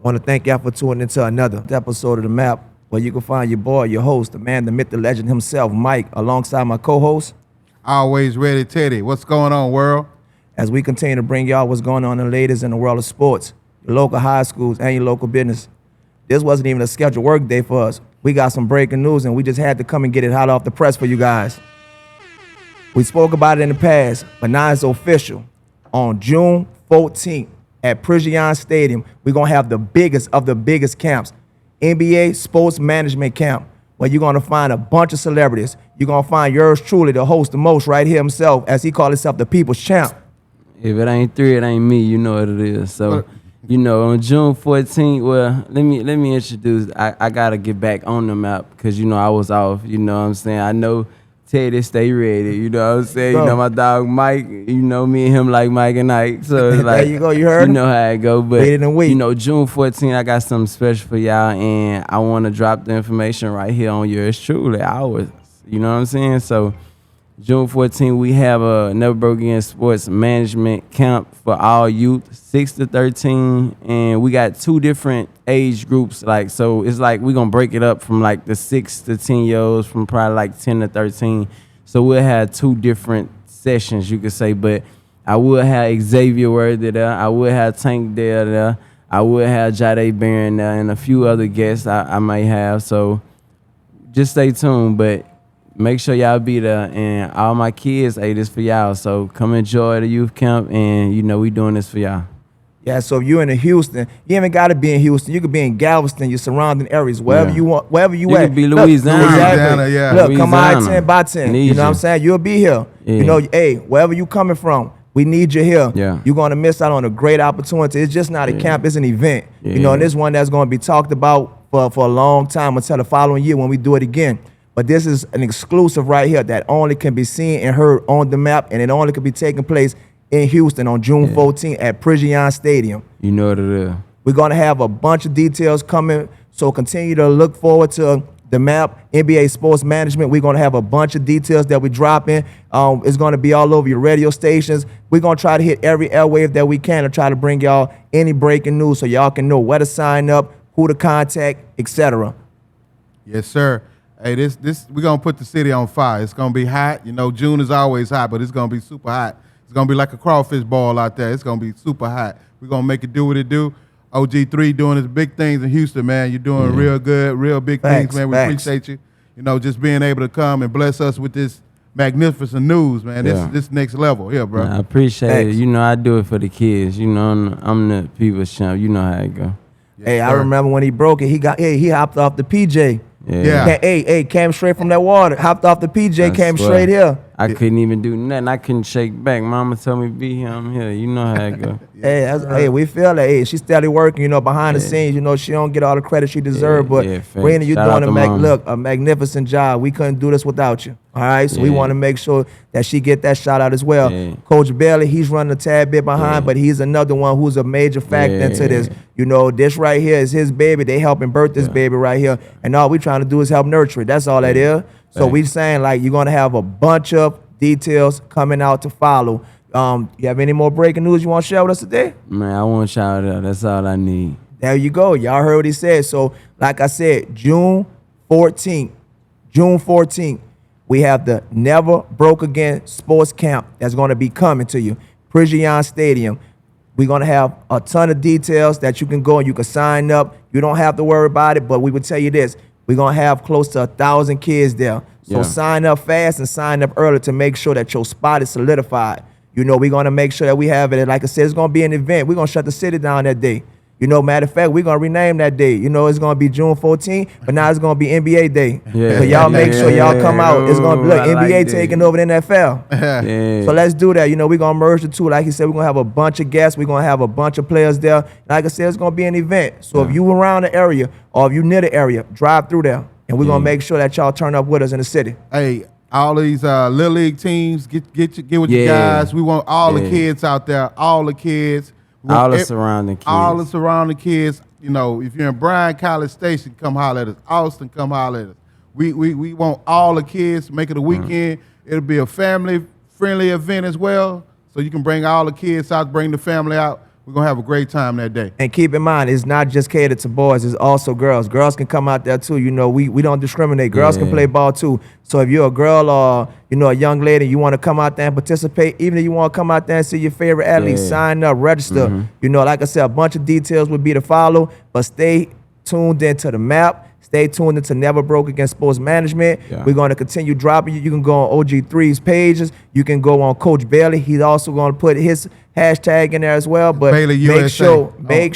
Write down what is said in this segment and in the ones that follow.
I want to thank y'all for tuning into another episode of the Map, where you can find your boy, your host, the man, the myth, the legend himself, Mike, alongside my co-host, Always ready, Teddy. What's going on, world? as we continue to bring y'all what's going on in the latest in the world of sports, your local high schools, and your local business. This wasn't even a scheduled work day for us. We got some breaking news, and we just had to come and get it hot off the press for you guys. We spoke about it in the past, but now it's official. On June 14th at Priggian Stadium, we're going to have the biggest of the biggest camps, NBA Sports Management Camp, where you're going to find a bunch of celebrities. You're going to find yours truly, the host, the most, right here himself, as he calls himself the People's Champ. If it ain't three, it ain't me. You know what it is. So, on June 14th, well, let me introduce. I gotta get back on the map because I was off. You know what I'm saying? I know Teddy stay ready. You know what I'm saying? Bro. You know my dog Mike. You know me and him like Mike and Ike. So it's like There you go. You heard you him? know how it go. But Waited and wait. June 14th, I got something special for y'all, and I want to drop the information right here on yours truly. Ours. You know what I'm saying? So. June 14th, we have a Never Broke Again Sports Management Camp for all youth, 6 to 13, and we got two different age groups. So it's like we're gonna break it up from like the 6 to 10-year-olds, from probably like 10 to 13. So we'll have two different sessions, you could say. But I will have Xavier Worthy there. I will have Tank Dale there. I will have Jade Barron there, and a few other guests I might have. So just stay tuned. But make sure y'all be there, and all my kids, hey, this for y'all. So come enjoy the youth camp, and we doing this for y'all. Yeah, so if you're in Houston, you even got to be in Houston. You could be in Galveston, your surrounding areas, wherever you want, wherever you at. Could be Look, Louisiana. Louisiana, yeah. Look, come on, Louisiana. 10 by 10. Need You know what I'm you. saying? You'll be here. Yeah. Hey, wherever you coming from, we need you here. Yeah. You're going to miss out on a great opportunity. It's just not a camp, it's an event. Yeah. And this one that's going to be talked about for a long time until the following year when we do it again. But this is an exclusive right here that only can be seen and heard on the map, and it only can be taking place in Houston on June 14th at Priggian Stadium. You know what it is. We're going to have a bunch of details coming, so continue to look forward to the map, NBA Sports Management. We're going to have a bunch of details that we drop in. It's going to be all over your radio stations. We're going to try to hit every airwave that we can to try to bring y'all any breaking news so y'all can know where to sign up, who to contact, etc. Yes, sir. Hey, this we're gonna put the city on fire. It's gonna be hot. June is always hot, but it's gonna be super hot. It's gonna be like a crawfish ball out there. It's gonna be super hot. We're gonna make it do what it do. OG3 doing his big things in Houston, man. You're doing real good, real big Facts, things, man. We facts. appreciate you. Just being able to come and bless us with this magnificent news, man. Yeah. This next level here, bro. I appreciate Thanks. it. I do it for the kids. I'm the people's champ. You know how it go. Yes, Hey, I sir. remember when he broke it, he hopped off the PJ. Yeah. Came straight from that water, hopped off the PJ, I came swear. straight here. I couldn't even do nothing. I couldn't shake back. Mama told me be here. I'm here. You know how it go. Hey, we feel that. Hey, she's steady working, behind the scenes. She don't get all the credit she deserves. But facts. Rena, you Shout out doing to Mama. a magnificent job. We couldn't do this without you. All right, so we Yeah. want to make sure that she get that shout out as well. Yeah. Coach Bailey, he's running a tad bit behind, but he's another one who's a major factor into this. This right here is his baby. They helping birth this baby right here, and all we trying to do is help nurture it. That's all that is. So we saying you're gonna have a bunch of details coming out to follow. You have any more breaking news you want to share with us today? Man, I want y'all there. That's all I need. There you go. Y'all heard what he said. So, like I said, June 14th, we have the Never Broke Again Sports Camp that's going to be coming to you. Priggian Stadium. We're going to have a ton of details that you can go and you can sign up. You don't have to worry about it, but we would tell you this. We're going to have close to 1,000 kids there. So Yeah. sign up fast and sign up early to make sure that your spot is solidified. We're going to make sure that we have it. Like I said, it's going to be an event. We're going to shut the city down that day. Matter of fact, we're going to rename that day. It's going to be June 14th, but now it's going to be NBA Day. Yeah. So y'all make sure y'all come out. It's going to be, look, Ooh, I NBA like that. taking over the NFL. Yeah. So let's do that. We're going to merge the two. Like he said, we're going to have a bunch of guests. We're going to have a bunch of players there. Like I said, it's going to be an event. So if you around the area or if you near the area, drive through there. And we're going to make sure that y'all turn up with us in the city. Hey, all these little league teams, get with your Yeah. guys. We want all the Yeah. kids out there, all the kids. We All want the surrounding kids. All the surrounding kids. If you're in Bryan College Station, come holler at us. Austin, come holler at us. We want all the kids. Make it a weekend. It'll be a family-friendly event as well. So you can bring all the kids out, bring the family out. We're gonna have a great time that day. And keep in mind, it's not just catered to boys, it's also girls. Girls can come out there too. You know, we don't discriminate. Girls can play ball too. So if you're a girl or, you know, a young lady, you want to come out there and participate, even if you want to come out there and see your favorite athlete, sign up, register. You know, like I said, a bunch of details would be to follow, but stay tuned into the map. Stay tuned into Never Broke Against Sports Management. We're going to continue dropping you. You can go on OG3's pages. You can go on Coach Bailey. He's also going to put his hashtag in there as well. But Bailey USA. make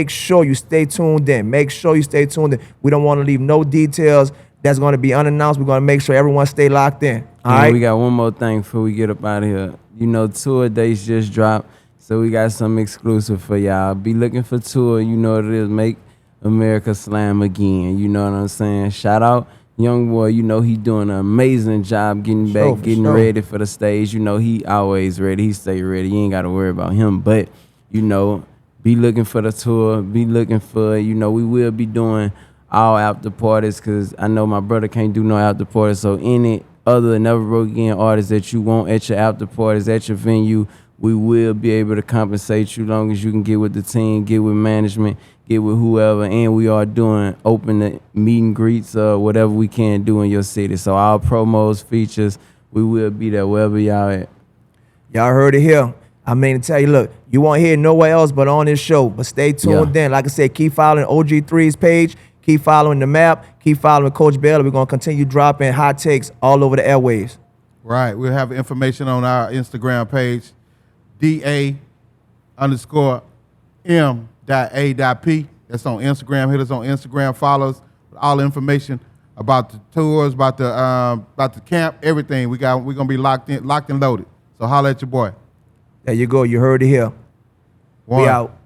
sure you stay tuned in. Make sure you stay tuned in. We don't want to leave no details that's going to be unannounced. We're going to make sure everyone stay locked in. All right. We got one more thing before we get up out of here. You know, tour dates just dropped, so we got something exclusive for y'all. Be looking for tour. You know what it is. Make America Slam again. You know what I'm saying? Shout out Young Boy. You know he doing an amazing job getting back, getting ready for the stage. You know he always ready. He stay ready. You ain't got to worry about him. But, you know, be looking for the tour. Be looking for, you know, we will be doing all after parties because I know my brother can't do no after parties. So any other Never Broke Again artists that you want at your after parties, at your venue, we will be able to compensate you long as you can get with the team, get with management, get with whoever, and we are doing open meet and greets, whatever we can do in your city. So our promos, features, we will be there wherever y'all at. Y'all heard it here. I mean to tell you, look, you won't hear nowhere else but on this show. But stay tuned in. Like I said, keep following OG3's page, keep following the map, keep following Coach Bailey. We're going to continue dropping hot takes all over the airwaves. Right. We'll have information on our Instagram page, DA_M.A.p. That's on Instagram. Hit us on Instagram. Follow us. All the information about the tours, about the camp, everything. We're gonna be locked and loaded. So holla at your boy. There you go. You heard it here. We out.